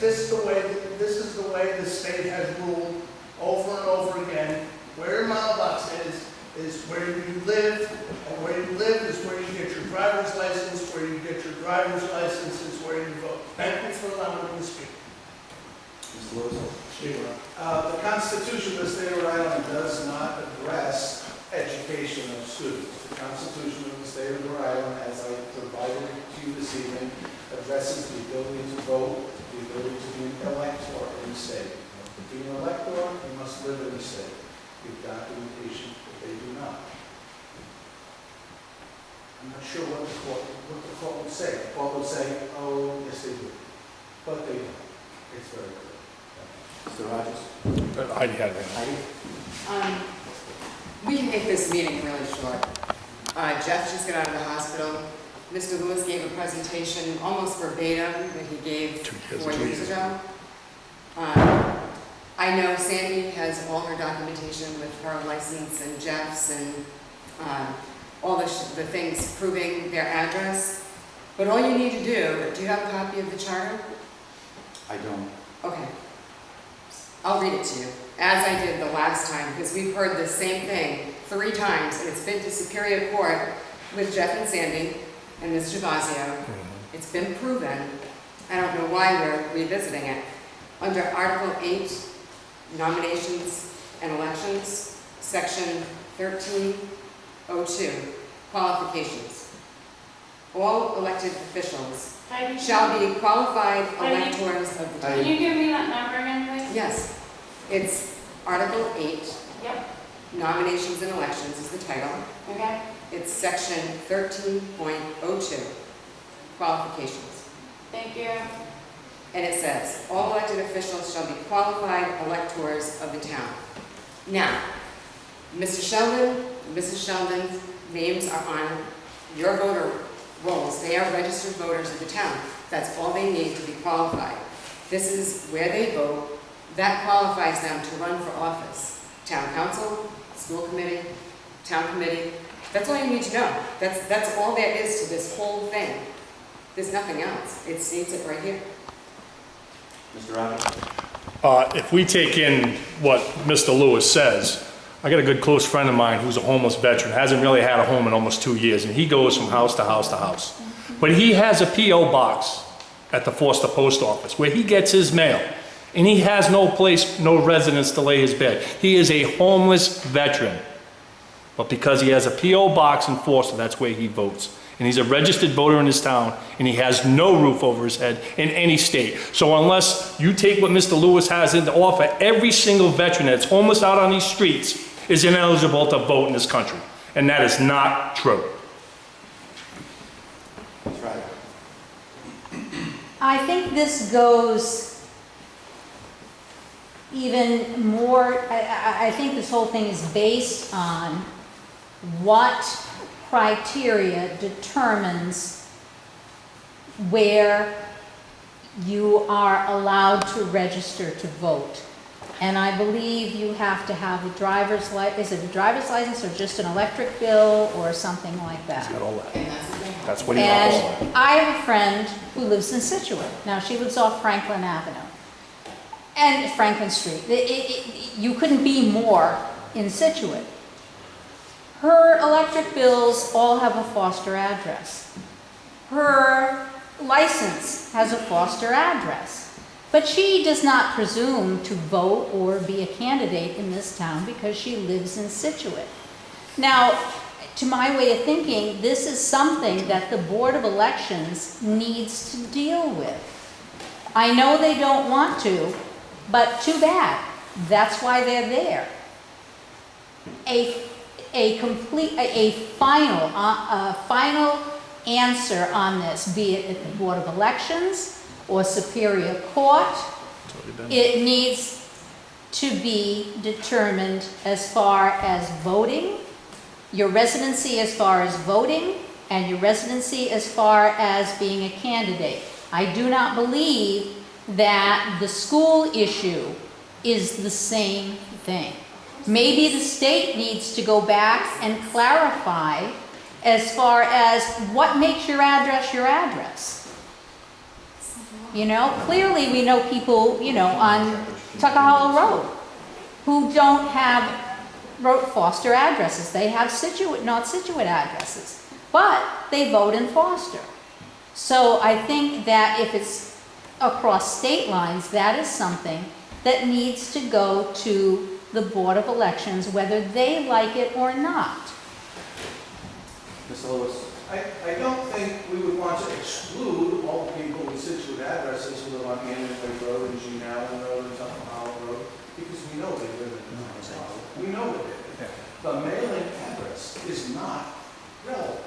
this is the way the state has ruled over and over again. Where your mailbox is where you live, and where you live is where you get your driver's license, where you get your driver's license is where you vote. Thank you for allowing me to speak. Mr. Lewis? The Constitution of the State of Rhode Island does not address education of students. The Constitution of the State of Rhode Island, as I provided to you this evening, addresses the ability to vote, the ability to be an elector in the state. To be an elector, you must live in the state. Give documentation that they do not. I'm not sure what the court would say. The court would say, oh, yes they do. But they don't. It's very clear. Mr. Rogers? Heidi had it. Heidi? We can make this meeting really short. Jeff just got out of the hospital. Mr. Lewis gave a presentation almost verbatim that he gave 4 years ago. I know Sandy has all her documentation with her license and Jeff's and all the things proving their address. But all you need to do you have a copy of the charter? I don't. Okay. I'll read it to you, as I did the last time, because we've heard the same thing 3 times, and it's been to Superior Court with Jeff and Sandy and Ms. Javazio. It's been proven. I don't know why we're revisiting it. Under Article 8, Nominations and Elections, Section 1302, Qualifications. All elected officials shall be qualified electors of the town. Can you give me that number again, please? Yes, it's Article 8, Yep. Nominations and Elections is the title. Okay. It's Section 13.02, Qualifications. Thank you. And it says, all elected officials shall be qualified electors of the town. Now, Mr. Sheldon, Mrs. Sheldon's names are on your voter rolls. They are registered voters of the town. That's all they need to be qualified. This is where they vote. That qualifies them to run for office. Town council, school committee, town committee. That's all you need to know. That's all there is to this whole thing. There's nothing else. It states it right here. Mr. Rogers? If we take in what Mr. Lewis says, I got a good close friend of mine who's a homeless veteran, hasn't really had a home in almost 2 years, and he goes from house to house to house. But he has a P.O. box at the Forster Post Office where he gets his mail, and he has no place, no residence to lay his bed. He is a homeless veteran. But because he has a P.O. box in Forster, that's where he votes. And he's a registered voter in his town, and he has no roof over his head in any state. So unless you take what Mr. Lewis has in to offer, every single veteran that's homeless out on these streets is ineligible to vote in this country. And that is not true. Ms. Ryder? I think this goes even more, I think this whole thing is based on what criteria determines where you are allowed to register to vote. And I believe you have to have a driver's license. Is it a driver's license or just an electric bill or something like that? He's got all that. And that's the thing. That's what he wants. And I have a friend who lives in Situate. Now, she lives off Franklin Avenue and Franklin Street. You couldn't be more in Situate. Her electric bills all have a Foster address. Her license has a Foster address. But she does not presume to vote or be a candidate in this town because she lives in Situate. Now, to my way of thinking, this is something that the Board of Elections needs to deal with. I know they don't want to, but too bad. That's why they're there. A final answer on this, be it at the Board of Elections or Superior Court, it needs to be determined as far as voting, your residency as far as voting, and your residency as far as being a candidate. I do not believe that the school issue is the same thing. Maybe the state needs to go back and clarify as far as what makes your address your address. You know, clearly we know people, you know, on Tucker Hollow Road who don't have Foster addresses. They have Situate, not Situate addresses, but they vote in Foster. So I think that if it's across state lines, that is something that needs to go to the Board of Elections, whether they like it or not. Mr. Lewis? I don't think we would want to exclude all the people with Situate addresses who live on Hammond Lake Road and Gene Allen Road and Tucker Hollow Road, because we know they live in Tucker Hollow. We know they live. The mailing address is not relevant.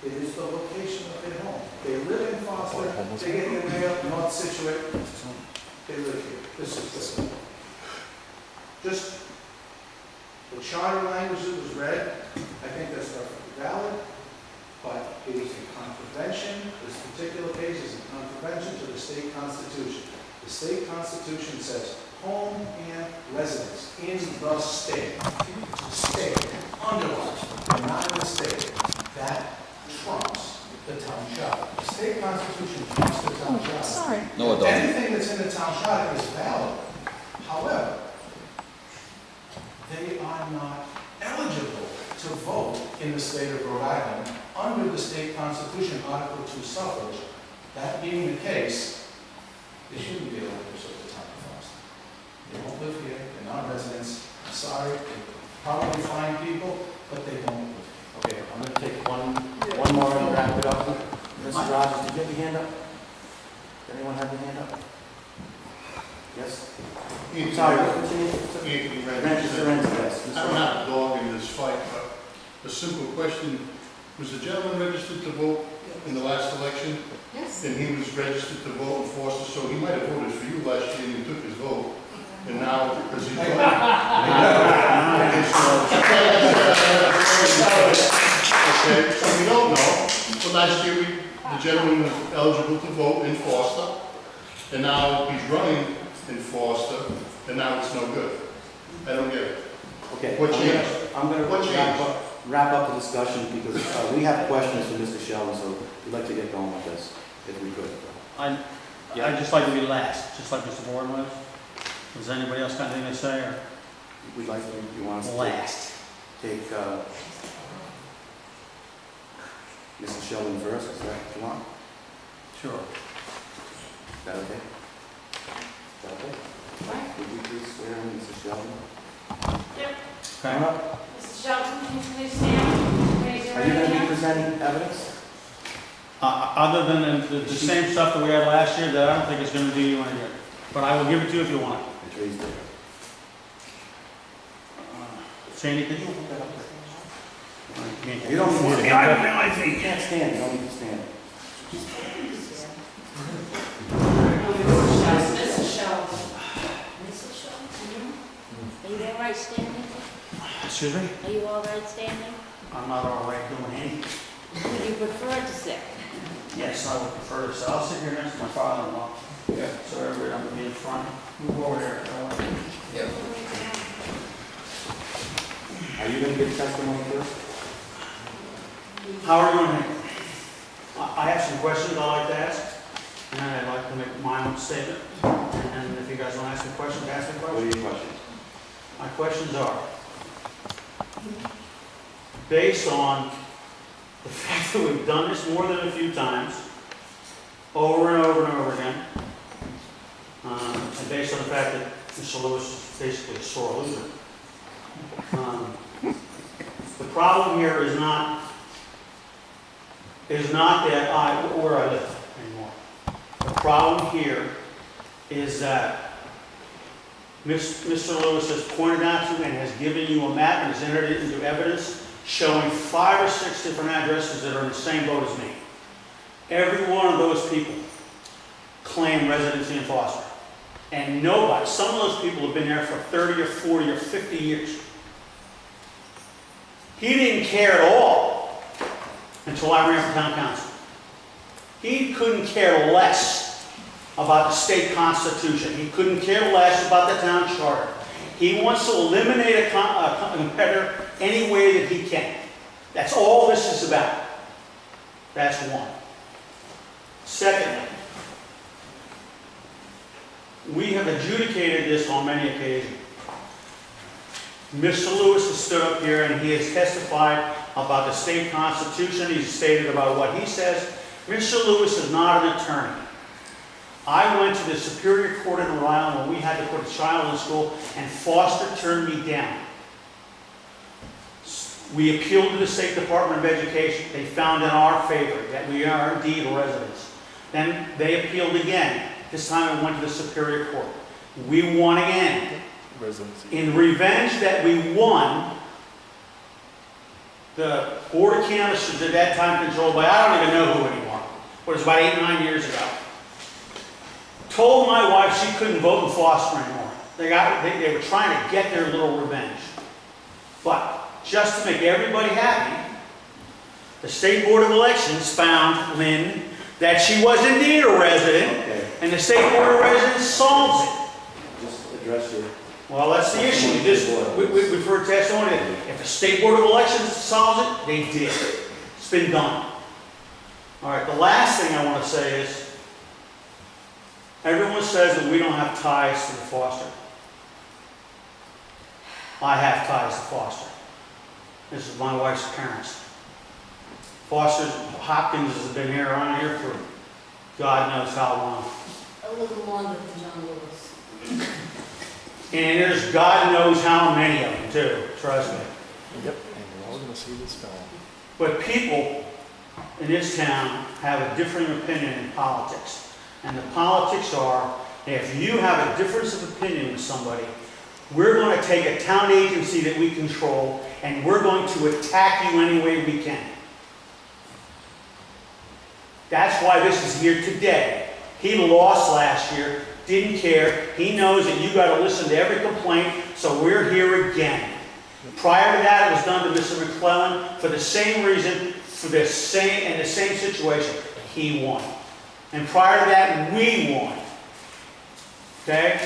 It is the location of their home. They live in Foster, they get their mail in North Situate, they live here. This is the, just the charter language that was read, I think that's perfectly valid, but it is in contravention, this particular case is in contravention to the state constitution. The state constitution says home and residence in the state. State, underlined, not in the state. That trumps the town charter. The state constitution trumps the town charter. Sorry. No, it doesn't. Anything that's in the town charter is valid. However, they are not eligible to vote in the state of Rhode Island under the state constitution, Article 2 suffrage. That being the case, they shouldn't be electors of the town of Foster. They won't live here, they're not residents. I'm sorry, they're probably fine people, but they don't live here. Okay, I'm going to take one more and wrap it up. Mrs. Rogers, did you have your hand up? Did anyone have their hand up? Yes? Sorry, continue. I'm not dogging this fight, but a simple question. Was the gentleman registered to vote in the last election? Yes. And he was registered to vote in Foster, so he might have voted for you last year and you took his vote. And now, because he's running. Okay, so we don't know. But last year, the gentleman was eligible to vote in Foster. And now he's running in Foster, and now it's no good. I don't get it. Okay, What changed? I'm going What to wrap up the discussion because we have questions for Mr. Sheldon, so we'd like to get going with this, if we could. I'd just like to be last, just like Mr. Warren was. Does anybody else got anything to say, or We'd like to, you want us to last? take Mr. Sheldon first, is that what you want? Sure. Is that okay? Is that okay? Right. Would you please swear in Mr. Sheldon? Yep. Come up. Mr. Sheldon, can you please stand? Raise your Are right you going to be hand. presenting evidence? Other than the same stuff that we had last year, that I don't think is going to do you any good. But I will give it to you if you want. It's raised there. Say anything? You You don't need to. I don't realize You can't stand, you don't need to stand. Mrs. Sheldon. Mrs. Sheldon? Are you all right standing? Excuse me? Are you all right standing? I'm not all right doing anything. Would you prefer to sit? Yes, I would prefer to sit. I'll sit here next to my father-in-law. Yeah. So everybody, I'm going to be in front. Move over there. Yeah. Are you going to give testimony first? How are you going to? I have some questions I'd like to ask, and then I'd like to make my own statement. And if you guys want to ask me questions, ask me What are questions. your questions? My questions are, based on the fact that we've done this more than a few times, over and over and over again, and based on the fact that Mr. Lewis is basically a sore loser, the problem here is not that where I live anymore. The problem here is that Mr. Lewis has pointed out to you and has given you a map and has entered it into evidence showing 5 or 6 different addresses that are in the same boat as me. Every one of those people claim residency in Foster. And nobody, some of those people have been there for 30 or 40 or 50 years. He didn't care at all until I ran for town council. He couldn't care less about the state constitution. He couldn't care less about the town charter. He wants to eliminate a competitor any way that he can. That's all this is about. That's one. Secondly, We have adjudicated this on many occasions. Mr. Lewis has stood up here and he has testified about the state constitution. He's stated about what he says. Mr. Lewis is not an attorney. I went to the Superior Court in Rhode Island when we had to put a child in school, and Foster turned me down. We appealed to the State Department of Education. They found in our favor that we are indeed residents. Then they appealed again. This time it went to the Superior Court. We won again. Residency. In revenge that we won, the Board of Canvassers at that time controlled by, I don't even know who anymore, but it was about 8 or 9 years ago, told my wife she couldn't vote in Foster anymore. They were trying to get their little revenge. But just to make everybody happy, the State Board of Elections found, Lynn, that she was indeed a resident, Okay, and the State Board of Residents solves it. just address your, Well, that's the issue. We've heard testimony that if the State Board of Elections solves it, they did. It's been done. All right, the last thing I want to say is, everyone says that we don't have ties to the Foster. I have ties to Foster. This is my wife's parents. Foster Hopkins has been here, around here for God knows how long. A little longer than John Lewis. And there's God knows how many of them too, trust me. Yep, and we're all gonna see this film. But people in this town have a differing opinion in politics. And the politics are, if you have a difference of opinion with somebody, we're going to take a town agency that we control and we're going to attack you any way we can. That's why this is here today. He lost last year, didn't care. He knows that you got to listen to every complaint, so we're here again. Prior to that, it was done to Mr. McClellan for the same reason, in the same situation. He won. And prior to that, we won. Okay?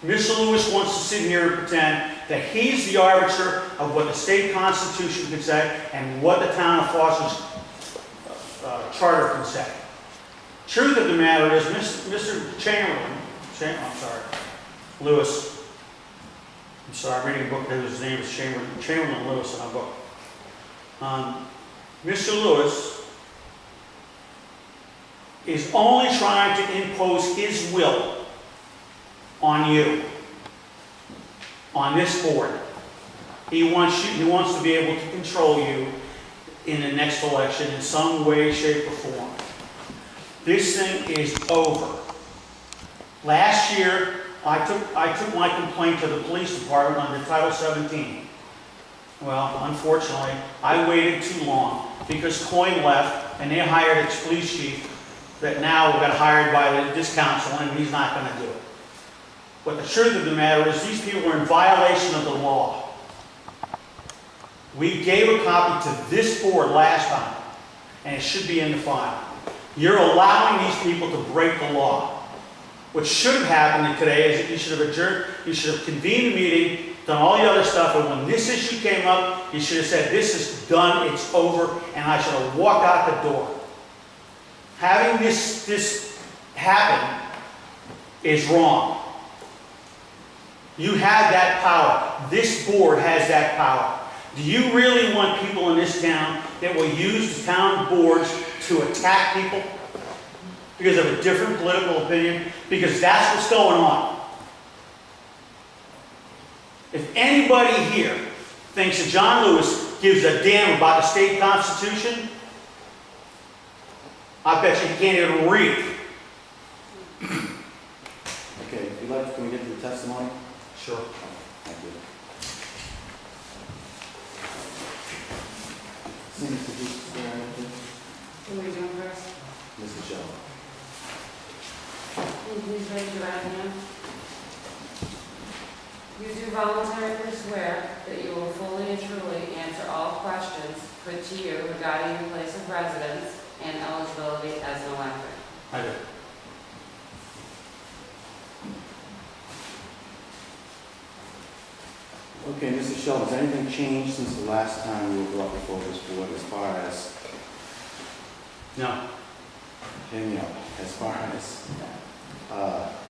Mr. Lewis wants to sit here and pretend that he's the arbiter of what the state constitution can say and what the town of Foster's charter can say. Truth of the matter is, Mr. Lewis, I'm sorry, I'm reading a book that his name is Chamberlain Lewis in a book. Mr. Lewis is only trying to impose his will on you, on this board. He wants to be able to control you in the next election in some way, shape, or form. This thing is over. Last year, I took my complaint to the police department under Title 17. Well, unfortunately, I waited too long because Coyne left and they hired its police chief that now got hired by this council and he's not going to do it. But the truth of the matter is these people are in violation of the law. We gave a copy to this board last time and it should be in the file. You're allowing these people to break the law. What should have happened today is that you should have adjourned, you should have convened a meeting, done all the other stuff, and when this issue came up, you should have said, this is done, it's over, and I should have walked out the door. Having this happen is wrong. You have that power. This board has that power. Do you really want people in this town that will use the town boards to attack people because of a different political opinion? Because that's what's going on. If anybody here thinks that John Lewis gives a damn about the state constitution, I bet you he can't even read. okay, if you'd like, can we get to the testimony? Sure. Thank you. Seems to be swearing in, Who are we doing first? Mr. Sheldon. Please raise your right hand. You do voluntarily swear that you will fully and truly answer all questions put to you regarding your place of residence and eligibility as an elector. I do. Okay, Mr. Sheldon, has anything changed since the last time you were brought before this board as far as, No. as far as